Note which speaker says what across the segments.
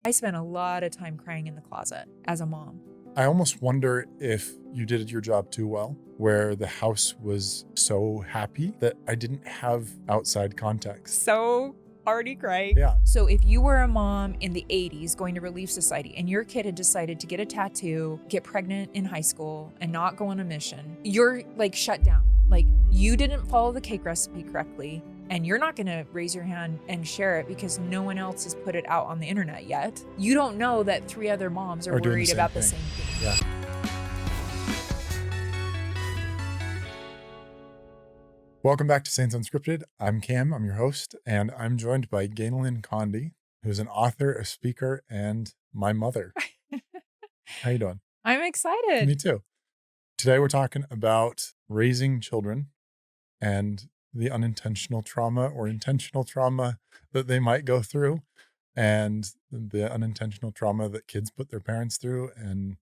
Speaker 1: I spent a lot of time crying in the closet as a mom.
Speaker 2: I almost wonder if you did your job too well, where the house was so happy that I didn't have outside context.
Speaker 1: So already crying.
Speaker 2: Yeah.
Speaker 1: So if you were a mom in the 80s going to Relief Society and your kid had decided to get a tattoo, get pregnant in high school, and not go on a mission, you're like shut down. Like you didn't follow the cake recipe correctly. And you're not going to raise your hand and share it because no one else has put it out on the internet yet. You don't know that 3 other moms are worried about the same thing.
Speaker 2: Yeah. Welcome back to Saints Unscripted. I'm Cam, I'm your host, and I'm joined by Ganel-Lyn Condie, who's an author, a speaker, and my mother. How you doing?
Speaker 1: I'm excited.
Speaker 2: Me too. Today we're talking about raising children and the unintentional trauma or intentional trauma that they might go through, and the unintentional trauma that kids put their parents through, and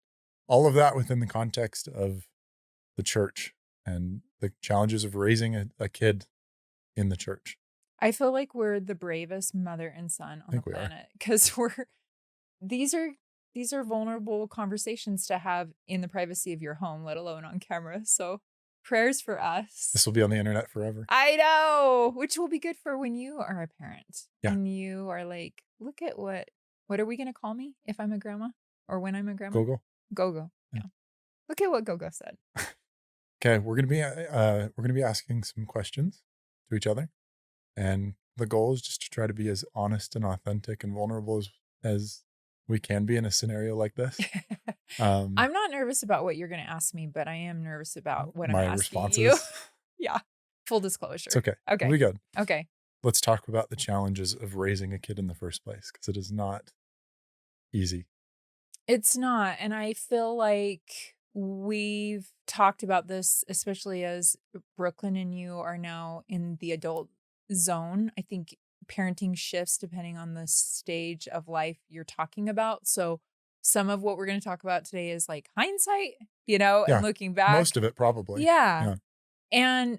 Speaker 2: all of that within the context of the church and the challenges of raising a kid in the church.
Speaker 1: I feel like we're the bravest mother and son on the planet because these are vulnerable conversations to have in the privacy of your home, let alone on camera. So prayers for us.
Speaker 2: This will be on the internet forever.
Speaker 1: I know, which will be good for when you are a parent.
Speaker 2: Yeah.
Speaker 1: And you are like, look at what are we going to call me if I'm a grandma or when I'm a grandma?
Speaker 2: Gogo.
Speaker 1: Gogo. Yeah. Look at what Gogo said.
Speaker 2: Okay, we're gonna be asking some questions to each other, and the goal is just to try to be as honest and authentic and vulnerable as we can be in a scenario like this.
Speaker 1: I'm not nervous about what you're going to ask me, but I am nervous about what I'm asking
Speaker 2: responses.
Speaker 1: you. Yeah. Full disclosure.
Speaker 2: It's okay.
Speaker 1: Okay.
Speaker 2: We'll be good.
Speaker 1: Okay.
Speaker 2: Let's talk about the challenges of raising a kid in the first place, because it is not easy.
Speaker 1: It's not. And I feel like we've talked about this, especially as Brooklyn and you are now in the adult zone. I think parenting shifts depending on the stage of life you're talking about. So some of what we're going to talk about today is like hindsight, and looking back.
Speaker 2: Most of it probably.
Speaker 1: Yeah. And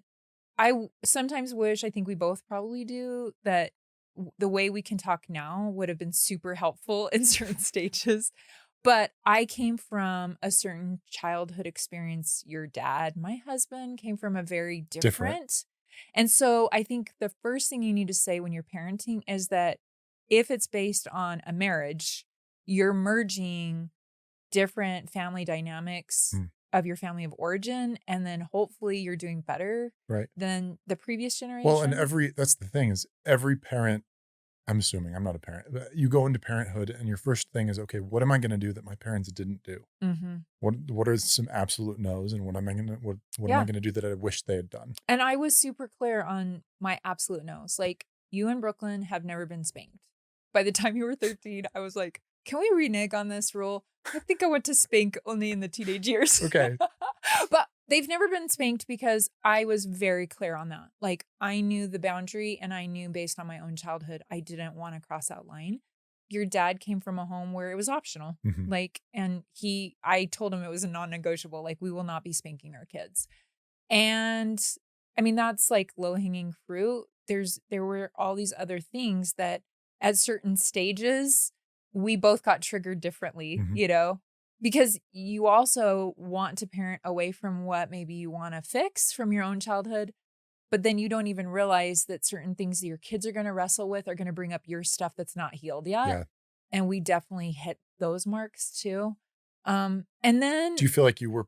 Speaker 1: I sometimes wish, I think we both probably do, that the way we can talk now would have been super helpful in certain stages. But I came from a certain childhood experience. Your dad, my husband, came from a very different. And so I think the first thing you need to say when you're parenting is that if it's based on a marriage, you're merging different family dynamics of your family of origin, and then hopefully you're doing better than the previous generation.
Speaker 2: Well, and that's the thing is every parent, I'm assuming, I'm not a parent, but you go into parenthood and your first thing is, okay, what am I going to do that my parents didn't do?
Speaker 1: Mm-hmm.
Speaker 2: What are some absolute no's, and what am I going to do that I wish they had done?
Speaker 1: And I was super clear on my absolute no's. Like, you and Brooklyn have never been spanked. By the time you were 13, I was like, can we renege on this rule? I think I went to spank only in the teenage years.
Speaker 2: Okay.
Speaker 1: But they've never been spanked because I was very clear on that. Like, I knew the boundary, and I knew based on my own childhood, I didn't want to cross that line. Your dad came from a home where it was optional.
Speaker 2: Mm-hmm.
Speaker 1: Like, and I told him it was a non-negotiable, like, we will not be spanking our kids. And I mean, that's like low-hanging fruit. There were all these other things that at certain stages, we both got triggered differently, because you also want to parent away from what maybe you want to fix from your own childhood, but then you don't even realize that certain things that your kids are going to wrestle with are going to bring up your stuff that's not healed yet.
Speaker 2: Yeah.
Speaker 1: And we definitely hit those marks too. And then...
Speaker 2: Do you feel like you were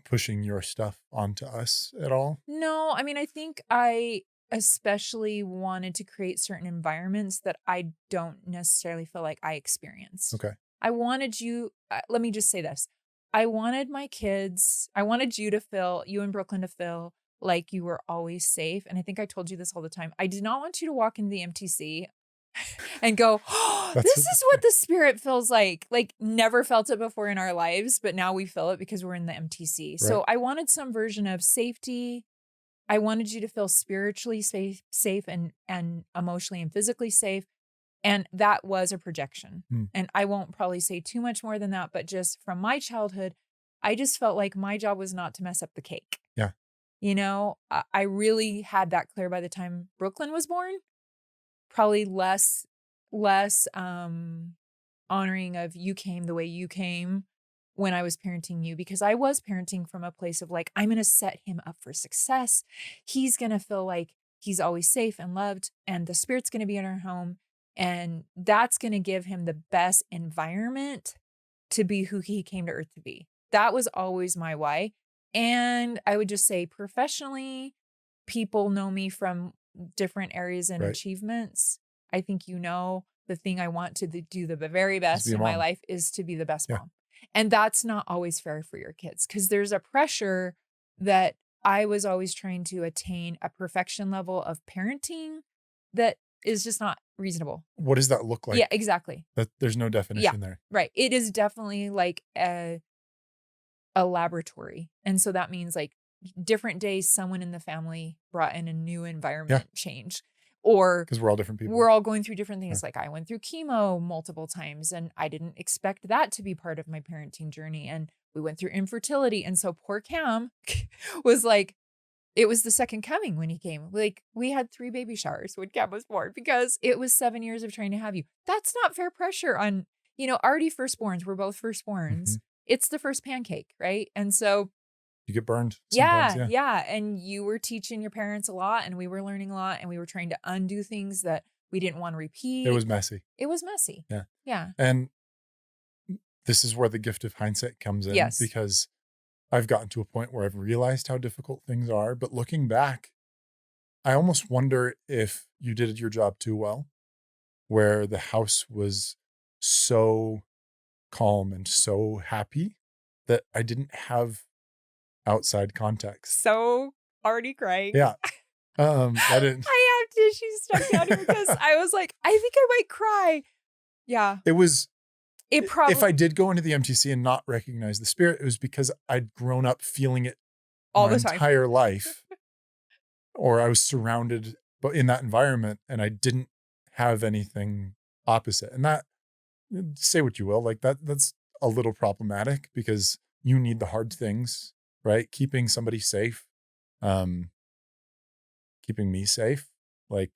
Speaker 2: pushing your stuff onto us at all?
Speaker 1: No, I mean, I think I especially wanted to create certain environments that I don't necessarily feel like I experienced.
Speaker 2: Okay.
Speaker 1: I wanted you, let me just say this. I wanted you and Brooklyn to feel like you were always safe. And I think I told you this all the time. I did not want you to walk into the MTC and go, oh, this is what the Spirit feels like. Like, never felt it before in our lives, but now we feel it because we're in the MTC. Right. So I wanted some version of safety. I wanted you to feel spiritually safe and emotionally and physically safe. And that was a projection. And I won't probably say too much more than that, but just from my childhood, I just felt like my job was not to mess up the cake.
Speaker 2: Yeah.
Speaker 1: I really had that clear by the time Brooklyn was born. Probably less less honoring of you came the way you came when I was parenting you, because I was parenting from a place of like, I'm going to set him up for success. He's going to feel like he's always safe and loved, and the Spirit's going to be in our home. And that's going to give him the best environment to be who he came to earth to be. That was always my why. And I would just say professionally, people know me from different areas and
Speaker 2: Right.
Speaker 1: achievements. I think the thing I want to do the very
Speaker 2: Just
Speaker 1: best
Speaker 2: be a
Speaker 1: in my
Speaker 2: mom.
Speaker 1: life is to be the best
Speaker 2: Yeah.
Speaker 1: mom. And that's not always fair for your kids, because there's a pressure that I was always trying to attain a perfection level of parenting that is just not reasonable.
Speaker 2: What does that look like?
Speaker 1: Yeah, exactly.
Speaker 2: That there's no definition there.
Speaker 1: Right. It is definitely like a laboratory. And so that means like different days, someone in the family brought in a new environment change, or
Speaker 2: Because we're all different people.
Speaker 1: we're all going through different things.
Speaker 2: Yeah.
Speaker 1: Like I went through chemo multiple times, and I didn't expect that to be part of my parenting journey. And we went through infertility. And so poor Cam was like, it was the second coming when he came. Like we had 3 baby showers when Cam was born, because it was 7 years of trying to have you. That's not fair pressure on, already firstborns. We're both firstborns.
Speaker 2: Mhm.
Speaker 1: It's the first pancake, right? And so
Speaker 2: You get burned sometimes.
Speaker 1: yeah. And you were teaching your parents a lot, and we were learning a lot, and we were trying to undo things that we didn't want to repeat.
Speaker 2: It was messy.
Speaker 1: It was messy.
Speaker 2: Yeah.
Speaker 1: Yeah.
Speaker 2: And this is where the gift of hindsight comes in.
Speaker 1: Yes.
Speaker 2: Because I've gotten to a point where I've realized how difficult things are. But looking back, I almost wonder if you did your job too well, where the house was so calm and so happy that I didn't have outside context.
Speaker 1: So already crying.
Speaker 2: Yeah. I didn't.
Speaker 1: I have tissues stuck down here because I was like, I think I might cry. Yeah.
Speaker 2: It was.
Speaker 1: It probably.
Speaker 2: If I did go into the MTC and not recognize the Spirit, it was because I'd grown up feeling it
Speaker 1: all
Speaker 2: my
Speaker 1: the time.
Speaker 2: entire life, or I was surrounded in that environment, and I didn't have anything opposite. And that, say what you will, like that's a little problematic, because you need the hard things, right? Keeping somebody safe, keeping me safe, like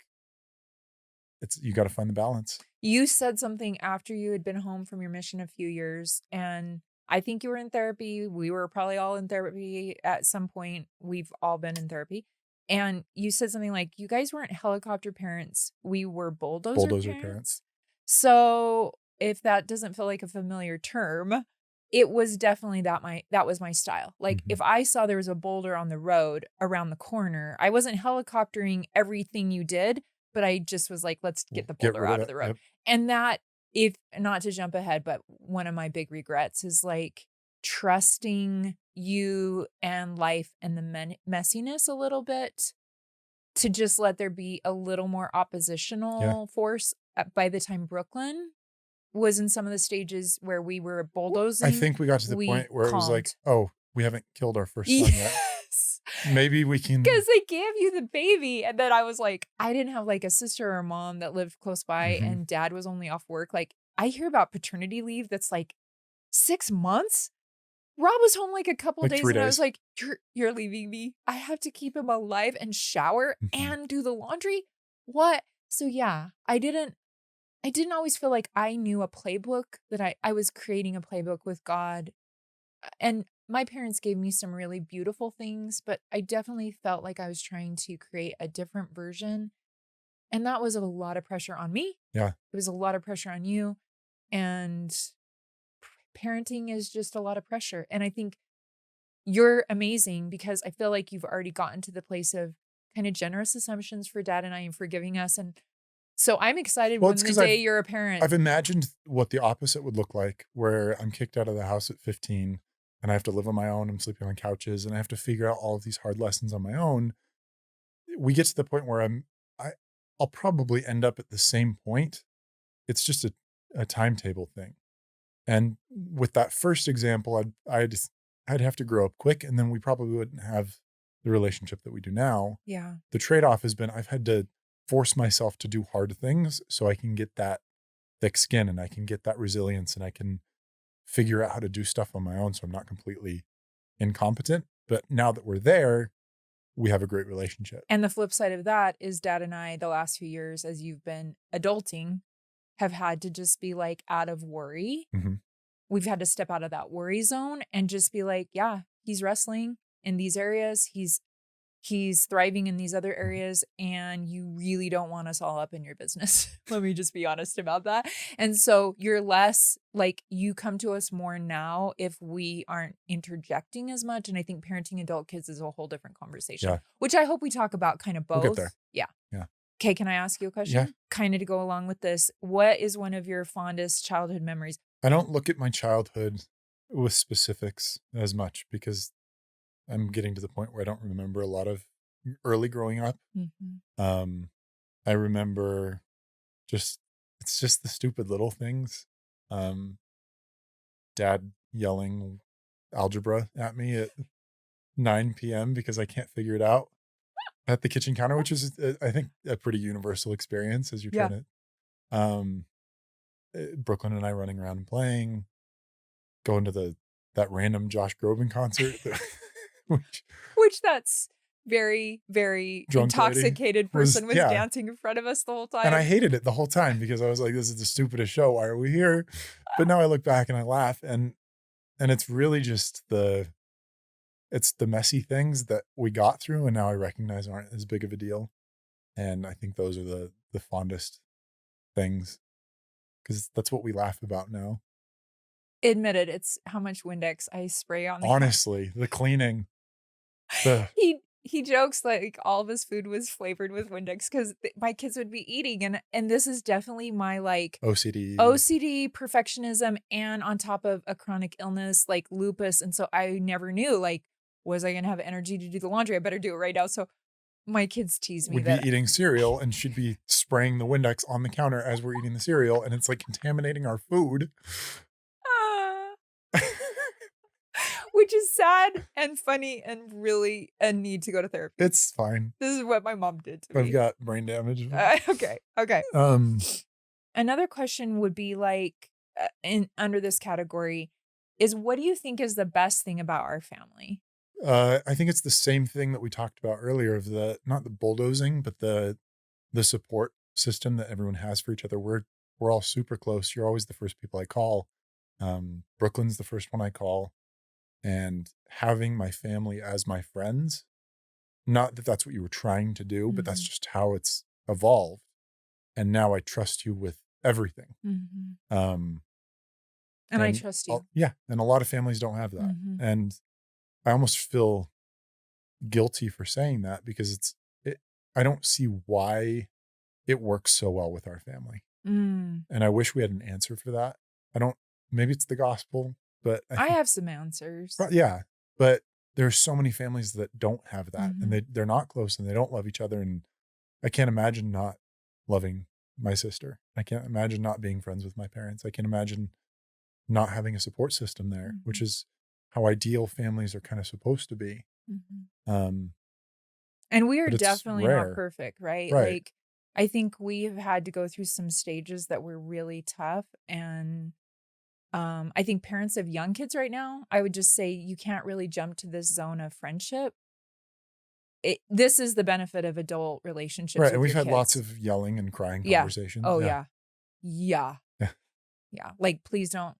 Speaker 2: you got to find the balance.
Speaker 1: You said something after you had been home from your mission a few years, and I think you were in therapy. We were probably all in therapy at some point. We've all been in therapy. And you said something like, you guys weren't helicopter parents. We were bulldozer parents. So if that doesn't feel like a familiar term, it was definitely that was my style. Like if I saw there was a boulder on the road around the corner, I wasn't helicoptering everything you did, but I just was like, let's get the boulder out of the road.
Speaker 2: Yep.
Speaker 1: And that, if not to jump ahead, but one of my big regrets is like trusting you and life and the messiness a little bit, to just let there be a little more oppositional force. By the time Brooklyn was in some of the stages where we were bulldozing,
Speaker 2: I think we got to the point where it was like, oh, we haven't killed our first son yet. Maybe we can.
Speaker 1: Because they gave you the baby. And then I was like, I didn't have like a sister or a mom that lived close by, and dad was only off work. Like I hear about paternity leave that's like 6 months. Rob was home like a couple days, and I was like, you're leaving me. I have to keep him alive and shower and do the laundry. What? So yeah, I didn't always feel like I knew a playbook, that I was creating a playbook with God. And my parents gave me some really beautiful things, but I definitely felt like I was trying to create a different version. And that was a lot of pressure on me.
Speaker 2: Yeah.
Speaker 1: It was a lot of pressure on you. And parenting is just a lot of pressure. And I think you're amazing, because I feel like you've already gotten to the place of kind of generous assumptions for dad and I, and forgiving us. And so I'm excited when the day you're a parent.
Speaker 2: I've imagined what the opposite would look like, where I'm kicked out of the house at 15 and I have to live on my own. I'm sleeping on couches and I have to figure out all of these hard lessons on my own. We get to the point where I'll probably end up at the same point. It's just a timetable thing. And with that first example, I'd have to grow up quick, and then we probably wouldn't have the relationship that we do now.
Speaker 1: Yeah.
Speaker 2: The trade-off has been I've had to force myself to do hard things so I can get that thick skin, and I can get that resilience, and I can figure out how to do stuff on my own, so I'm not completely incompetent. But now that we're there, we have a great relationship.
Speaker 1: And the flip side of that is dad and I, the last few years, as you've been adulting, have had to just be like out of worry.
Speaker 2: Mm-hmm.
Speaker 1: We've had to step out of that worry zone and just be like, yeah, he's wrestling in these areas. He's thriving in these other areas, and you really don't want us all up in your business. Let me just be honest about that. And so you're less like, you come to us more now if we aren't interjecting as much. And I think parenting adult kids is a whole different conversation,
Speaker 2: Yeah.
Speaker 1: which I hope we talk about kind of
Speaker 2: We'll get
Speaker 1: both.
Speaker 2: there.
Speaker 1: Yeah.
Speaker 2: Yeah.
Speaker 1: Okay. Can I ask you a question?
Speaker 2: Yeah.
Speaker 1: Kind of to go along with this. What is one of your fondest childhood memories?
Speaker 2: I don't look at my childhood with specifics as much because I'm getting to the point where I don't remember a lot of early growing up.
Speaker 1: Mm-hmm.
Speaker 2: I remember it's just the stupid little things. Dad yelling algebra at me at 9 p.m. because I can't figure it out at the kitchen counter, which is, I think, a pretty universal experience as you're trying to, Brooklyn and I running around and playing, going to that random Josh Groban concert,
Speaker 1: which that's very, very intoxicated person was dancing in front of us the whole time.
Speaker 2: And I hated it the whole time because I was like, this is the stupidest show. Why are we here? But now I look back and I laugh, and it's really just it's the messy things that we got through and now I recognize aren't as big of a deal. And I think those are the fondest things because that's what we laugh about now.
Speaker 1: Admitted, it's how much Windex I spray on the
Speaker 2: honestly, the cleaning.
Speaker 1: He jokes like all of his food was flavored with Windex because my kids would be eating, and this is definitely my like OCD perfectionism, and on top of a chronic illness like lupus, and so I never knew like, was I gonna have energy to do the laundry? I better do it right now. So my kids tease me
Speaker 2: would be eating cereal and she'd be spraying the Windex on the counter as we're eating the cereal, and it's like contaminating our food.
Speaker 1: Which is sad and funny and really a need to go to therapy.
Speaker 2: It's fine.
Speaker 1: This is what my mom did to me.
Speaker 2: I've got brain damage.
Speaker 1: Okay. Another question would be like, under this category is, what do you think is the best thing about our family?
Speaker 2: I think it's the same thing that we talked about earlier of not the bulldozing, but the support system that everyone has for each other. We're all super close. You're always the first people I call. Brooklyn's the first one I call. And having my family as my friends, not that that's what you were trying to do, but that's just how it's evolved. And now I trust you with everything.
Speaker 1: And I trust you.
Speaker 2: And a lot of families don't have that. And I almost feel guilty for saying that because I don't see why it works so well with our family. And I wish we had an answer for that. Maybe it's the gospel. But
Speaker 1: I have some answers.
Speaker 2: Yeah. But there's so many families that don't have that and they're not close and they don't love each other. And I can't imagine not loving my sister. I can't imagine not being friends with my parents. I can't imagine not having a support system there, which is how ideal families are kind of supposed to be.
Speaker 1: And we are definitely not perfect, right? Like, I think we've had to go through some stages that were really tough, and I think parents of young kids right now, I would just say you can't really jump to this zone of friendship. This is the benefit of adult relationships.
Speaker 2: Right. And we've had lots of yelling and crying conversations.
Speaker 1: Oh, yeah. Like, please don't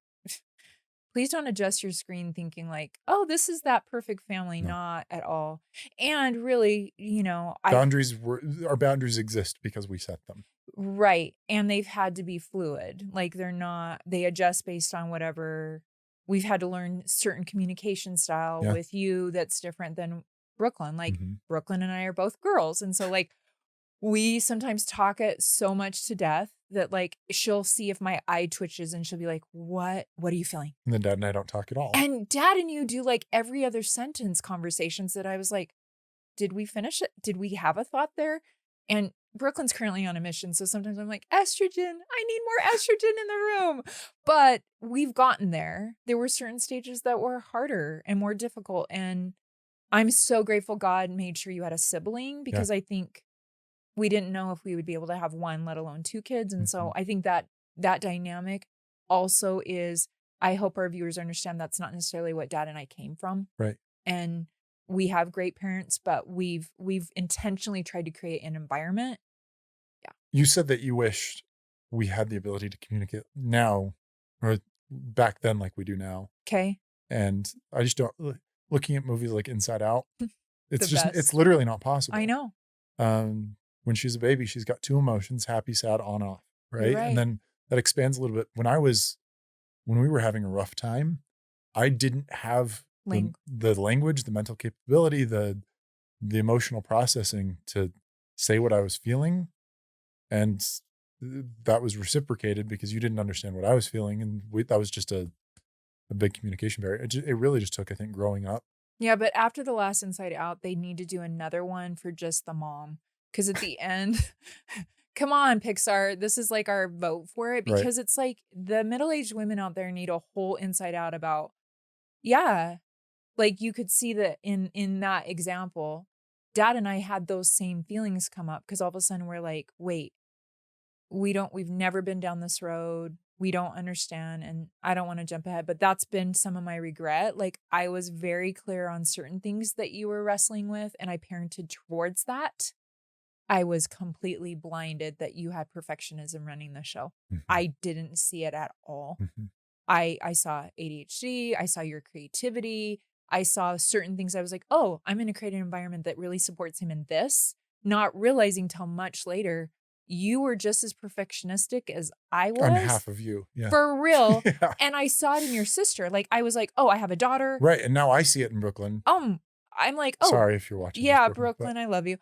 Speaker 1: adjust your screen thinking like, oh, this is that perfect family. No. Not at all. And really,
Speaker 2: our boundaries exist because we set them.
Speaker 1: Right. And they've had to be fluid. Like, they adjust based on whatever. We've had to learn certain communication style with you that's different than Brooklyn. Like, Brooklyn and I are both girls. And so like, we sometimes talk it so much to death that like, she'll see if my eye twitches and she'll be like, what are you feeling?
Speaker 2: And then Dad and I don't talk at all.
Speaker 1: And Dad and you do like every other sentence conversations that I was like, did we finish it? Did we have a thought there? And Brooklyn's currently on a mission. So sometimes I'm like, estrogen, I need more estrogen in the room. But we've gotten there. There were certain stages that were harder and more difficult. And I'm so grateful God made sure you had a sibling, because I think we didn't know if we would be able to have one, let alone two kids. And so I think that dynamic also is, I hope our viewers understand that's not necessarily what Dad and I came from.
Speaker 2: Right.
Speaker 1: And we have great parents, but we've intentionally tried to create an environment. Yeah.
Speaker 2: You said that you wished we had the ability to communicate now or back then like we do now.
Speaker 1: Okay.
Speaker 2: And I just don't looking at movies like Inside Out,
Speaker 1: The
Speaker 2: it's
Speaker 1: best.
Speaker 2: literally not possible.
Speaker 1: I know.
Speaker 2: When she's a baby, she's got two emotions, happy, sad, on, off,
Speaker 1: You're
Speaker 2: right? And
Speaker 1: right.
Speaker 2: then that expands a little bit. When we were having a rough time, I didn't have the language, the mental capability, the emotional processing to say what I was feeling. And that was reciprocated because you didn't understand what I was feeling. And that was just a big communication barrier. It really just took, I think, growing up.
Speaker 1: Yeah, but after the last Inside Out, they need to do another one for just the mom. Because at the end, come on, Pixar, this is like our vote for it. Because it's like the middle-aged women out there need a whole Inside Out about, yeah, like you could see that in that example, Dad and I had those same feelings come up because all of a sudden we're like, wait, we've never been down this road. We don't understand. And I don't want to jump ahead, but that's been some of my regret. Like I was very clear on certain things that you were wrestling with and I parented towards that. I was completely blinded that you had perfectionism running the show.
Speaker 2: Mm-hmm.
Speaker 1: I didn't see it at all.
Speaker 2: Mm-hmm.
Speaker 1: I saw ADHD. I saw your creativity. I saw certain things. I was like, oh, I'm going to create an environment that really supports him in this, not realizing till much later, you were just as perfectionistic as I was.
Speaker 2: On half of you. Yeah.
Speaker 1: For real.
Speaker 2: Yeah.
Speaker 1: And I saw it in your sister. Like, I was like, oh, I have a daughter.
Speaker 2: Right. And now I see it in Brooklyn.
Speaker 1: I'm like, oh.
Speaker 2: Sorry if you're watching.
Speaker 1: Yeah, Brooklyn, I love you.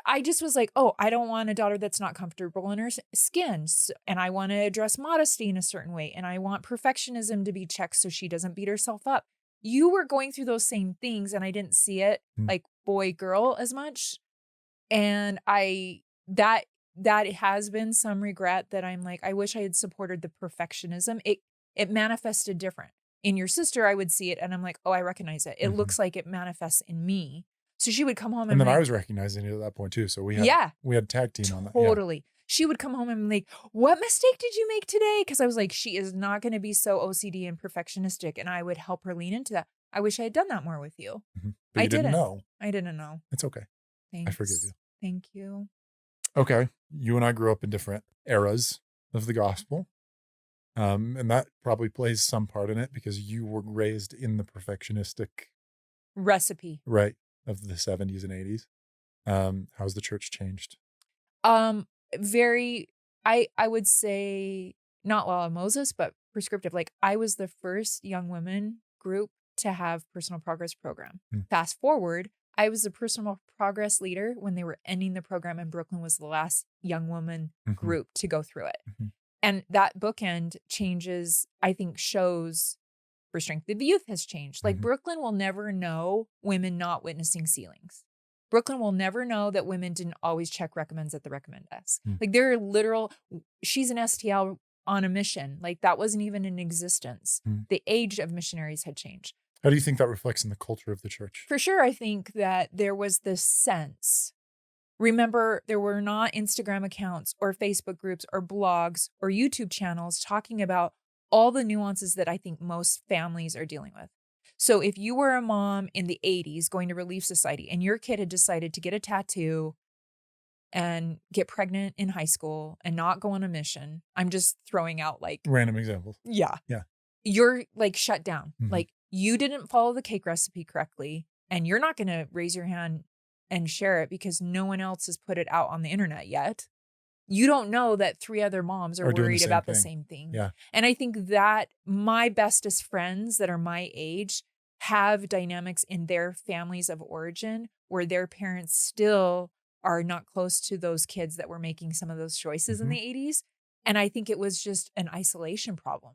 Speaker 1: I just was like, oh, I don't want a daughter that's not comfortable in her skin. And I want to address modesty in a certain way. And I want perfectionism to be checked so she doesn't beat herself up. You were going through those same things and I didn't see it like boy, girl as much. And that has been some regret that I'm like, I wish I had supported the perfectionism. It manifested different. In your sister, I would see it and I'm like, oh, I recognize it. It looks like it manifests in me. So she would come home
Speaker 2: and then I was recognizing it at that point too. So we had tag team on that.
Speaker 1: Totally. Yeah. She would come home and like, what mistake did you make today? Because I was like, she is not going to be so OCD and perfectionistic. And I would help her lean into that. I wish I had done that more with you.
Speaker 2: Mm-hmm. But you didn't know.
Speaker 1: I didn't know.
Speaker 2: It's okay.
Speaker 1: Thanks.
Speaker 2: I forgive you.
Speaker 1: Thank you.
Speaker 2: Okay. You and I grew up in different eras of the gospel. And that probably plays some part in it because you were raised in the perfectionistic
Speaker 1: recipe.
Speaker 2: Right. Of the 70s and 80s. How's the church changed?
Speaker 1: Very, I would say not Law of Moses, but prescriptive. Like I was the first young women group to have personal progress program. Fast forward, I was the personal progress leader when they were ending the program and Brooklyn was the last young woman group to go through it. And that bookend changes, I think, shows for Strength of Youth has changed. Like Brooklyn will never know women not witnessing ceilings. Brooklyn will never know that women didn't always check recommends at the recommend desk. Like there are literal, she's an STL on a mission. Like that wasn't even in existence. The age of missionaries had changed.
Speaker 2: How do you think that reflects in the culture of the church?
Speaker 1: For sure, I think that there was this sense. Remember, there were not Instagram accounts or Facebook groups or blogs or YouTube channels talking about all the nuances that I think most families are dealing with. So if you were a mom in the 80s going to Relief Society and your kid had decided to get a tattoo and get pregnant in high school and not go on a mission, I'm just throwing out like
Speaker 2: random examples.
Speaker 1: Yeah. You're like shut down. Like you didn't follow the cake recipe correctly and you're not going to raise your hand and share it because no one else has put it out on the internet yet. You don't know that 3 other moms are worried about the same thing.
Speaker 2: Yeah.
Speaker 1: And I think that my bestest friends that are my age have dynamics in their families of origin where their parents still are not close to those kids that were making some of those choices in the 80s. And I think it was just an isolation problem.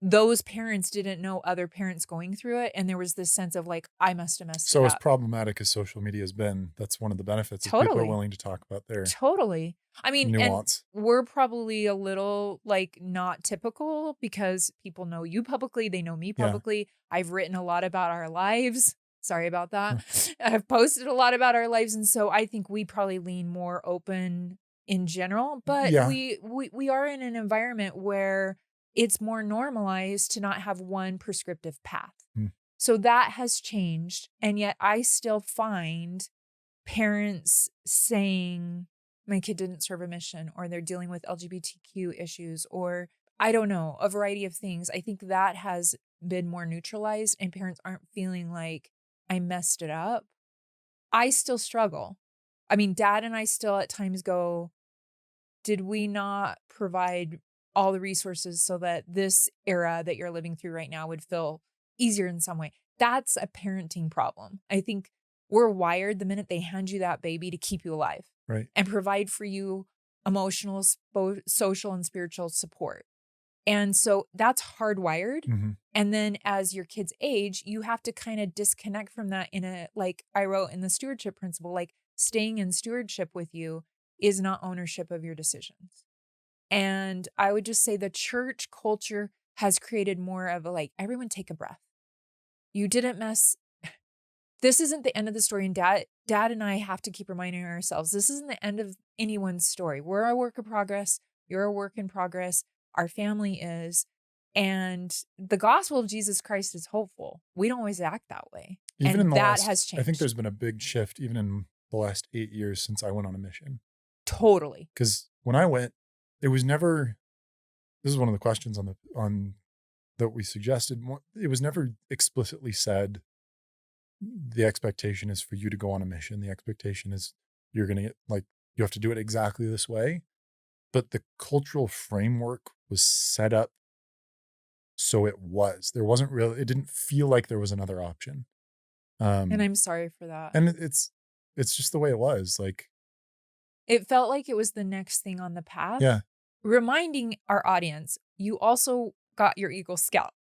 Speaker 1: Those parents didn't know other parents going through it. And there was this sense of like, I must have messed it up.
Speaker 2: So as problematic as social media has been, that's one of the benefits. People are willing to talk about their
Speaker 1: I mean,
Speaker 2: nuance.
Speaker 1: And we're probably a little like not typical because people know you publicly. They know me publicly. Yeah. I've written a lot about our lives. Sorry about that. I've posted a lot about our lives. And so I think we probably lean more open in general, but we are in an environment where it's more normalized to not have one prescriptive path. So that has changed. And yet I still find parents saying, my kid didn't serve a mission, or they're dealing with LGBTQ issues, or I don't know, a variety of things. I think that has been more neutralized and parents aren't feeling like I messed it up. I still struggle. I mean, dad and I still at times go, did we not provide all the resources so that this era that you're living through right now would feel easier in some way? That's a parenting problem. I think we're wired the minute they hand you that baby to keep you alive
Speaker 2: Right.
Speaker 1: and provide for you emotional, social, and spiritual support. And so that's hardwired.
Speaker 2: Mhm.
Speaker 1: And then as your kids age, you have to kind of disconnect from that in a, like I wrote in the stewardship principle, like staying in stewardship with you is not ownership of your decisions. And I would just say the church culture has created more of a like, everyone take a breath. You didn't mess. This isn't the end of the story. And dad and I have to keep reminding ourselves, this isn't the end of anyone's story. We're a work of progress. You're a work in progress. Our family is. And the gospel of Jesus Christ is hopeful. We don't always act that way.
Speaker 2: Even in
Speaker 1: And
Speaker 2: the
Speaker 1: that
Speaker 2: last,
Speaker 1: has
Speaker 2: I think
Speaker 1: changed.
Speaker 2: there's been a big shift even in the last 8 years since I went on a mission.
Speaker 1: Totally.
Speaker 2: Because when I went, it was never, this is one of the questions on that we suggested. It was never explicitly said, the expectation is for you to go on a mission. The expectation is you're going to get, like, you have to do it exactly this way. But the cultural framework was set up so it was. There wasn't really, it didn't feel like there was another option.
Speaker 1: And I'm sorry for that.
Speaker 2: And it's just the way it was. Like,
Speaker 1: It felt like it was the next thing on the path.
Speaker 2: yeah,
Speaker 1: Reminding our audience, you also got your Eagle Scout,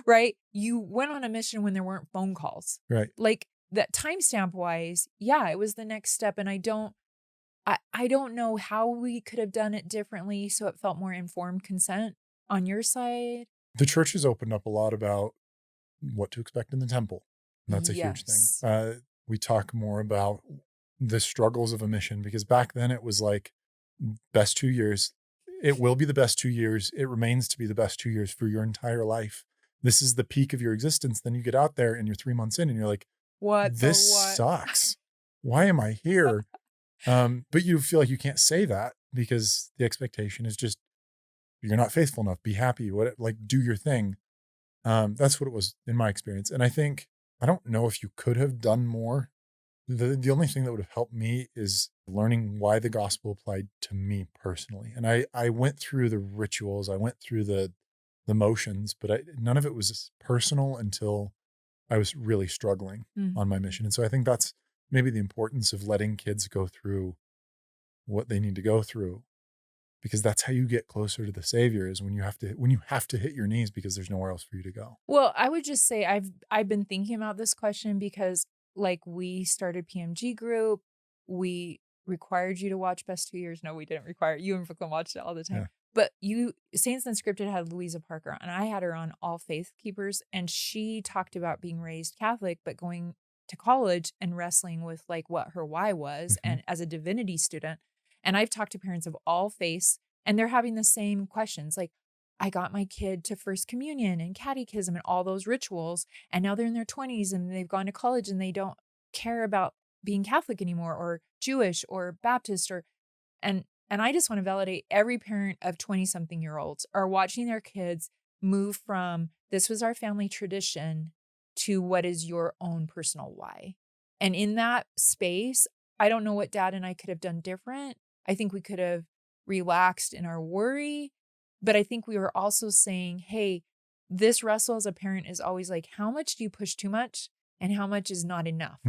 Speaker 1: right? You went on a mission when there weren't phone calls.
Speaker 2: right.
Speaker 1: Like that timestamp wise, yeah, it was the next step. And I don't know how we could have done it differently so it felt more informed consent on your side.
Speaker 2: The church has opened up a lot about what to expect in the temple. And that's a huge thing.
Speaker 1: Yes.
Speaker 2: We talk more about the struggles of a mission, because back then it was like best 2 years. It will be the best 2 years. It remains to be the best 2 years for your entire life. This is the peak of your existence. Then you get out there and you're 3 months in and you're like,
Speaker 1: What the
Speaker 2: this
Speaker 1: what?
Speaker 2: sucks. Why am I here? But you feel like you can't say that because the expectation is just, you're not faithful enough. Be happy. Like, do your thing. That's what it was in my experience. And I think, I don't know if you could have done more. The only thing that would have helped me is learning why the gospel applied to me personally. And I went through the rituals, I went through the motions, but none of it was personal until I was really struggling on my mission. And so I think that's maybe the importance of letting kids go through what they need to go through, because that's how you get closer to the Savior, is when you have to hit your knees because there's nowhere else for you to go.
Speaker 1: Well, I would just say I've been thinking about this question because like we started PMG group, we required you to watch Best 2 Years. No, we didn't require you and Brooklyn watched it all the time.
Speaker 2: Yeah.
Speaker 1: But Saints Unscripted had Louisa Parker and I had her on All Faith Keepers, and she talked about being raised Catholic but going to college and wrestling with like what her why was and as a divinity student. And I've talked to parents of all faiths and they're having the same questions like, I got my kid to first communion and catechism and all those rituals. And now they're in their 20s and they've gone to college and they don't care about being Catholic anymore or Jewish or Baptist and I just want to validate every parent of 20-something-year-olds are watching their kids move from this was our family tradition to what is your own personal why. And in that space, I don't know what dad and I could have done different. I think we could have relaxed in our worry. But I think we were also saying, hey, this wrestle as a parent is always like, how much do you push too much and how much is not enough?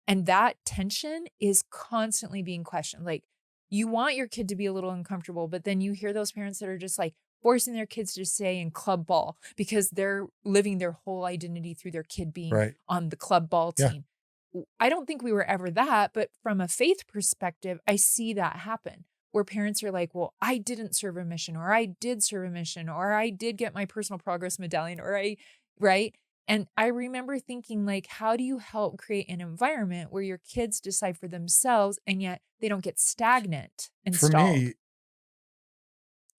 Speaker 1: And that tension is constantly being questioned. Like, you want your kid to be a little uncomfortable, but then you hear those parents that are just like forcing their kids to stay in club ball because they're living their whole identity through their kid being on the club ball team. Yeah. I don't think we were ever that, but from a faith perspective, I see that happen. Where parents are like, well, I didn't serve a mission, or I did serve a mission, or I did get my personal progress medallion, right? And I remember thinking like, how do you help create an environment where your kids decide for themselves and yet they don't get stagnant and
Speaker 2: For
Speaker 1: stalled?
Speaker 2: me,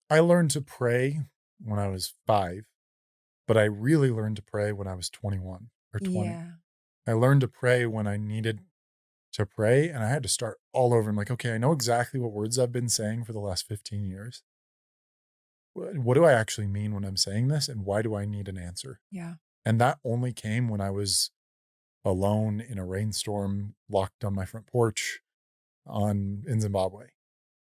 Speaker 2: I learned to pray when I was 5, but I really learned to pray when I was 21 or 20.
Speaker 1: Yeah.
Speaker 2: I learned to pray when I needed to pray, and I had to start all over. I'm like, okay, I know exactly what words I've been saying for the last 15 years. What do I actually mean when I'm saying this, and why do I need an answer?
Speaker 1: Yeah.
Speaker 2: And that only came when I was alone in a rainstorm, locked on my front porch in Zimbabwe,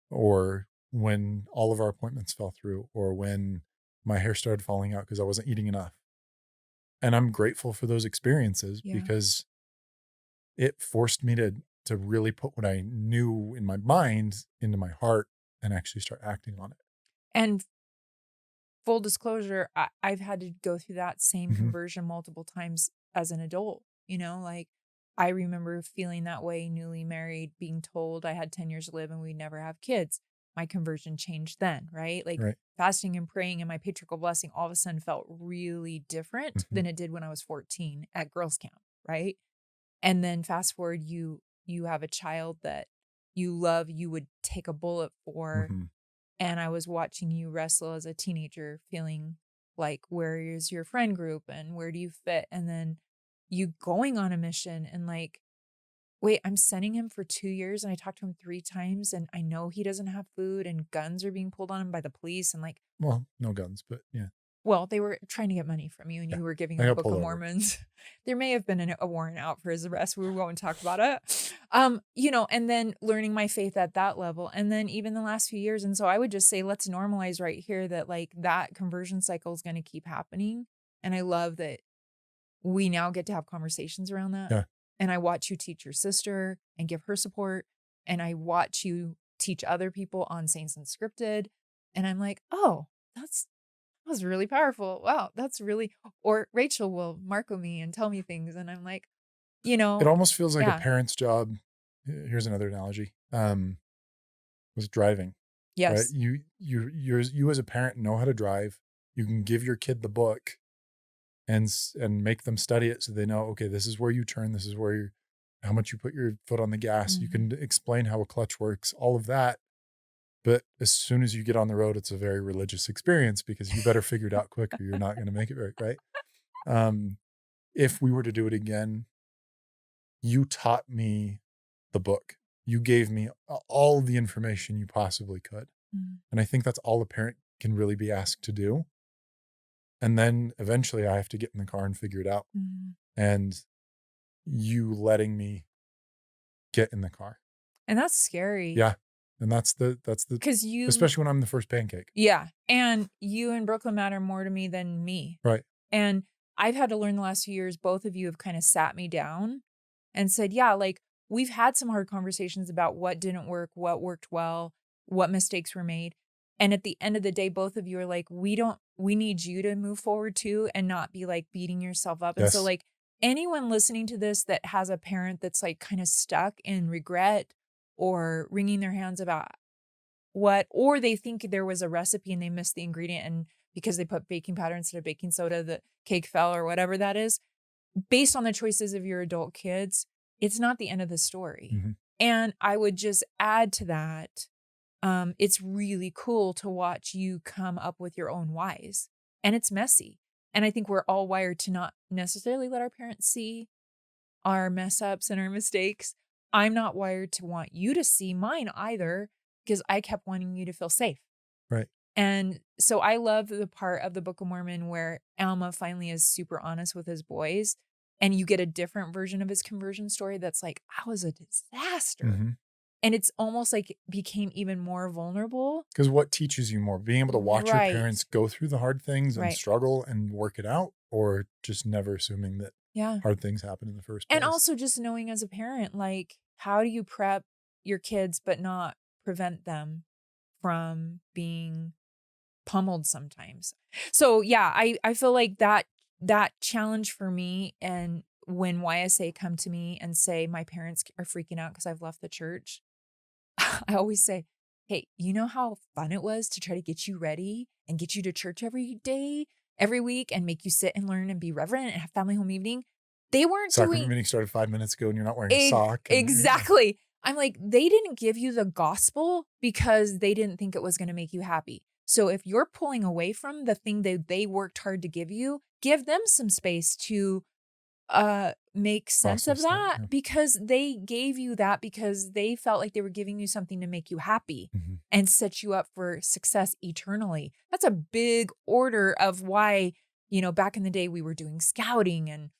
Speaker 2: or when all of our appointments fell through, or when my hair started falling out because I wasn't eating enough. And I'm grateful for those experiences
Speaker 1: Yeah.
Speaker 2: because it forced me to really put what I knew in my mind into my heart and actually start acting on it.
Speaker 1: And full disclosure, I've had to go through that same
Speaker 2: Mhm.
Speaker 1: conversion multiple times as an adult, like I remember feeling that way, newly married, being told I had 10 years to live and we'd never have kids. My conversion changed then, right? Like
Speaker 2: Right.
Speaker 1: fasting and praying and my patriarchal blessing all of a sudden felt really different
Speaker 2: Mhm.
Speaker 1: than it did when I was 14 at girls camp, right? And then fast forward, you have a child that you love, you would take a bullet for,
Speaker 2: Mhm.
Speaker 1: and I was watching you wrestle as a teenager, feeling like, where is your friend group and where do you fit? And then you going on a mission and like, wait, I'm sending him for 2 years and I talked to him 3 times and I know he doesn't have food and guns are being pulled on him by the police. And like,
Speaker 2: Well, no guns, but yeah.
Speaker 1: well, they were trying to get money from you and
Speaker 2: Yeah.
Speaker 1: you were giving
Speaker 2: I
Speaker 1: them
Speaker 2: got
Speaker 1: Book
Speaker 2: pulled
Speaker 1: of
Speaker 2: over.
Speaker 1: Mormons. There may have been a warrant out for his arrest. We won't talk about it. And then learning my faith at that level. And then even the last few years. And so I would just say, let's normalize right here that like that conversion cycle is going to keep happening. And I love that we now get to have conversations around that.
Speaker 2: Yeah.
Speaker 1: And I watch you teach your sister and give her support. And I watch you teach other people on Saints Unscripted. And I'm like, oh, that was really powerful. Wow, that's really, or Rachel will Marco me and tell me things. And I'm like,
Speaker 2: It almost feels like a
Speaker 1: yeah,
Speaker 2: parent's job. Here's another analogy. Was driving, right?
Speaker 1: yes.
Speaker 2: You as a parent know how to drive. You can give your kid the book and make them study it so they know, okay, this is where you turn, this is where how much you put your foot on the gas. You
Speaker 1: Mhm.
Speaker 2: can explain how a clutch works, all of that. But as soon as you get on the road, it's a very religious experience because you better figure it out quick or you're not going to make it right. Um, if we were to do it again, you taught me the book. You gave me all the information you possibly could.
Speaker 1: Mhm.
Speaker 2: And I think that's all a parent can really be asked to do. And then eventually I have to get in the car and figure it out.
Speaker 1: Mhm.
Speaker 2: And you letting me get in the car.
Speaker 1: And that's scary
Speaker 2: Yeah. And that's the
Speaker 1: because
Speaker 2: especially when I'm the first pancake.
Speaker 1: yeah. And you and Brooklyn matter more to me than me.
Speaker 2: Right.
Speaker 1: And I've had to learn the last few years, both of you have kind of sat me down and said, yeah, like we've had some hard conversations about what didn't work, what worked well, what mistakes were made. And at the end of the day, both of you are like, we need you to move forward too and not be like beating yourself up. And so,
Speaker 2: Yes.
Speaker 1: like, anyone listening to this that has a parent that's like kind of stuck in regret or wringing their hands about or they think there was a recipe and they missed the ingredient and because they put baking powder instead of baking soda, the cake fell or whatever that is, based on the choices of your adult kids, it's not the end of the story.
Speaker 2: Mhm.
Speaker 1: And I would just add to that, it's really cool to watch you come up with your own whys. And it's messy. And I think we're all wired to not necessarily let our parents see our mess ups and our mistakes. I'm not wired to want you to see mine either because I kept wanting you to feel safe.
Speaker 2: Right.
Speaker 1: And so I love the part of the Book of Mormon where Alma finally is super honest with his boys and you get a different version of his conversion story that's like, I was a disaster.
Speaker 2: Mhm.
Speaker 1: And it's almost like it became even more vulnerable.
Speaker 2: Because what teaches you more? Being able to watch your
Speaker 1: Right.
Speaker 2: parents go through the hard things and
Speaker 1: Right.
Speaker 2: struggle and work it out, or just never assuming that
Speaker 1: Yeah.
Speaker 2: hard things happen in the first
Speaker 1: And
Speaker 2: place.
Speaker 1: also just knowing as a parent, like, how do you prep your kids but not prevent them from being pummeled sometimes? So yeah, I feel like that challenge for me, and when YSA come to me and say my parents are freaking out because I've left the church, I always say, hey, you know how fun it was to try to get you ready and get you to church every day, every week, and make you sit and learn and be reverent and have family home evening? They weren't
Speaker 2: Sacrament
Speaker 1: doing
Speaker 2: meeting started 5 minutes ago and you're not wearing a sock. And
Speaker 1: exactly. I'm like, they didn't give you the gospel because they didn't think it was going to make you happy. So if you're pulling away from the thing that they worked hard to give you, give them some space to make sense of
Speaker 2: Process that.
Speaker 1: that
Speaker 2: Yeah.
Speaker 1: because they gave you that because they felt like they were giving you something to make you happy
Speaker 2: Mhm.
Speaker 1: and set you up for success eternally. That's a big order of why, back in the day we were doing scouting and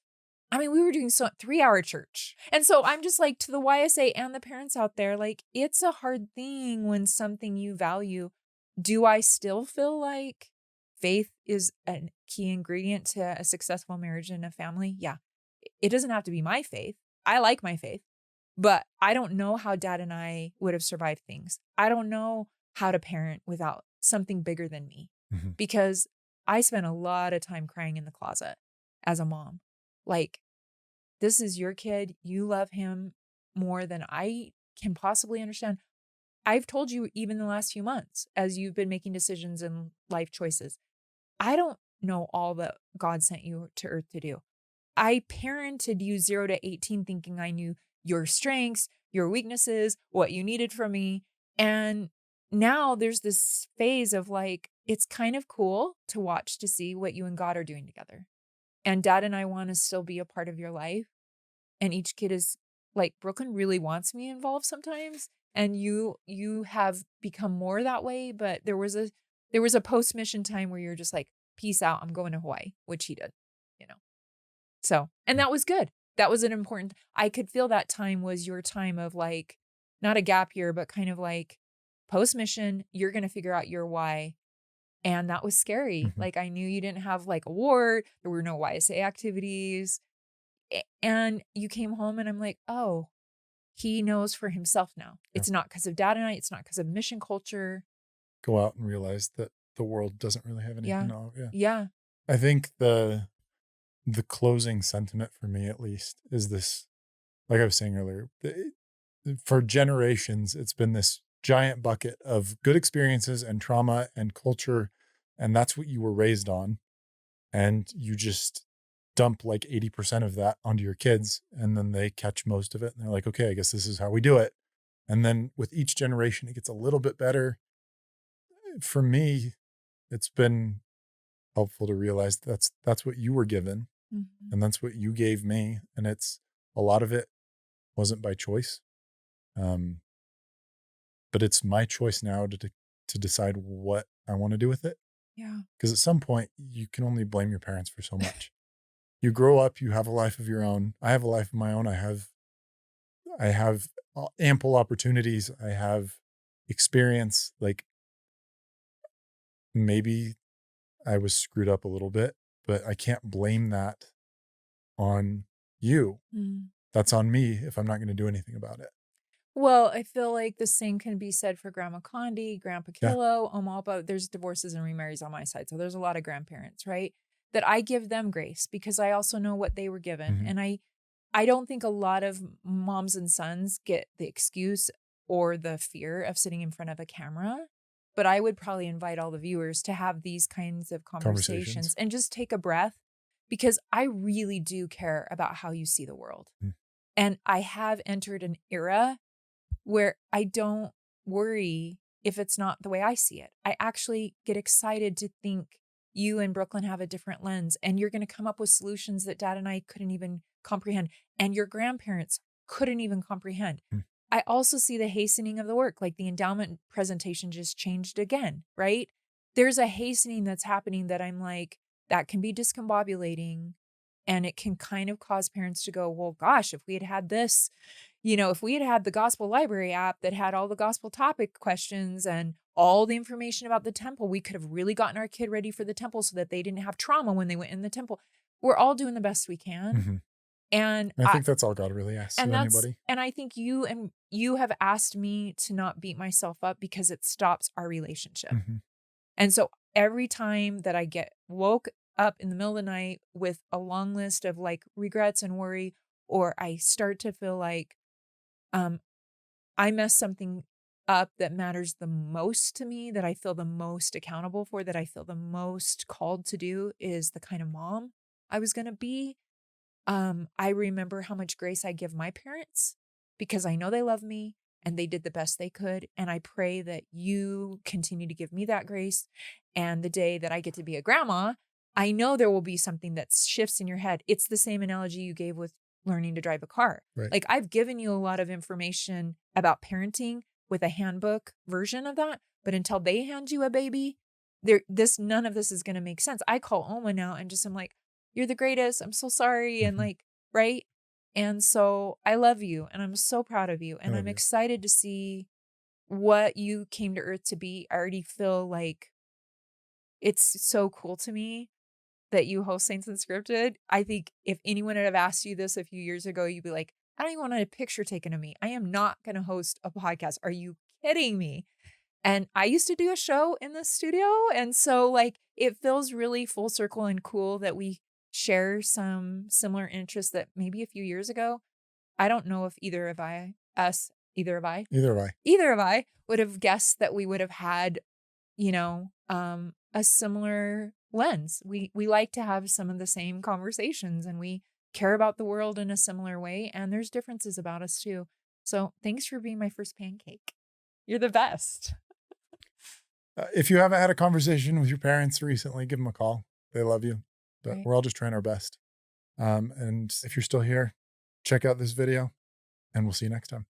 Speaker 1: I mean, we were doing 3-hour church. And so I'm just like to the YSA and the parents out there, like it's a hard thing when something you value. Do I still feel like faith is a key ingredient to a successful marriage and a family? Yeah. It doesn't have to be my faith. I like my faith, but I don't know how dad and I would have survived things. I don't know how to parent without something bigger than me
Speaker 2: Mhm.
Speaker 1: because I spent a lot of time crying in the closet as a mom. Like, this is your kid. You love him more than I can possibly understand. I've told you even the last few months as you've been making decisions and life choices. I don't know all that God sent you to earth to do. I parented you 0 to 18 thinking I knew your strengths, your weaknesses, what you needed from me. And now there's this phase of like, it's kind of cool to watch to see what you and God are doing together. And dad and I want to still be a part of your life. And each kid is like, Brooklyn really wants me involved sometimes. And you have become more that way. But there was a post-mission time where you're just like, peace out, I'm going to Hawaii, which he did, you know. So, and that was good. That was an important I could feel that time was your time of like, not a gap year, but kind of like post-mission, you're gonna figure out your why. And that was scary.
Speaker 2: Mhm.
Speaker 1: Like I knew you didn't have like a ward, there were no YSA activities. And you came home and I'm like, oh, he knows for himself now.
Speaker 2: Yeah.
Speaker 1: It's not because of dad and I, it's not because of mission culture.
Speaker 2: Go out and realize that the world doesn't really have anything
Speaker 1: Yeah.
Speaker 2: to offer. Yeah.
Speaker 1: Yeah.
Speaker 2: I think the closing sentiment for me at least is this, like I was saying earlier, for generations, it's been this giant bucket of good experiences and trauma and culture. And that's what you were raised on. And you just dump like 80% of that onto your kids. And then they catch most of it. And they're like, okay, I guess this is how we do it. And then with each generation, it gets a little bit better. For me, it's been helpful to realize that's what you were given
Speaker 1: Mhm.
Speaker 2: and that's what you gave me. And it's a lot of it wasn't by choice. Um, but it's my choice now to decide what I want to do with it.
Speaker 1: Yeah.
Speaker 2: Because at some point, you can only blame your parents for so much. You grow up, you have a life of your own. I have a life of my own. I have ample opportunities. I have experience. Like maybe I was screwed up a little bit, but I can't blame that on you.
Speaker 1: Mm.
Speaker 2: That's on me if I'm not going to do anything about it.
Speaker 1: Well, I feel like the same can be said for Grandma Condie, Grandpa
Speaker 2: Yeah.
Speaker 1: Killo, Omalpa. There's divorces and remarries on my side. So there's a lot of grandparents, right? That I give them grace because I also know what they were given.
Speaker 2: Mhm.
Speaker 1: And I don't think a lot of moms and sons get the excuse or the fear of sitting in front of a camera. But I would probably invite all the viewers to have these kinds of conversations
Speaker 2: Conversations.
Speaker 1: and just take a breath because I really do care about how you see the world.
Speaker 2: Mm.
Speaker 1: And I have entered an era where I don't worry if it's not the way I see it. I actually get excited to think you and Brooklyn have a different lens and you're going to come up with solutions that dad and I couldn't even comprehend and your grandparents couldn't even comprehend.
Speaker 2: Mm.
Speaker 1: I also see the hastening of the work, like the endowment presentation just changed again, right? There's a hastening that's happening that I'm like, that can be discombobulating and it can kind of cause parents to go, well, gosh, if we had had this, if we had had the gospel library app that had all the gospel topic questions and all the information about the temple, we could have really gotten our kid ready for the temple so that they didn't have trauma when they went in the temple. We're all doing the best we can.
Speaker 2: Mhm.
Speaker 1: And
Speaker 2: I think that's all God really asks of anybody.
Speaker 1: I think you have asked me to not beat myself up because it stops our relationship.
Speaker 2: Mhm.
Speaker 1: And so every time that I get woke up in the middle of the night with a long list of like regrets and worry, or I start to feel like um, I mess something up that matters the most to me, that I feel the most accountable for, that I feel the most called to do is the kind of mom I was going to be. I remember how much grace I give my parents because I know they love me and they did the best they could. And I pray that you continue to give me that grace. And the day that I get to be a grandma, I know there will be something that shifts in your head. It's the same analogy you gave with learning to drive a car.
Speaker 2: Right.
Speaker 1: Like, I've given you a lot of information about parenting with a handbook version of that, but until they hand you a baby, none of this is going to make sense. I call Oma now and just, I'm like, you're the greatest. I'm so sorry. And like, right. And so I love you and I'm so proud of you. And I'm excited to see what you came to earth to be. I already feel like it's so cool to me that you host Saints Unscripted. I think if anyone had have asked you this a few years ago, you'd be like, I don't even want a picture taken of me. I am not going to host a podcast. Are you kidding me? And I used to do a show in the studio. And so like, it feels really full circle and cool that we share some similar interests that maybe a few years ago, I don't know if either of I would have guessed that we would have had, a similar lens. We like to have some of the same conversations and we care about the world in a similar way. And there's differences about us too. So thanks for being my first pancake. You're the best.
Speaker 2: If you haven't had a conversation with your parents recently, give them a call. They love you, but
Speaker 1: Right.
Speaker 2: we're all just trying our best. And if you're still here, check out this video and we'll see you next time.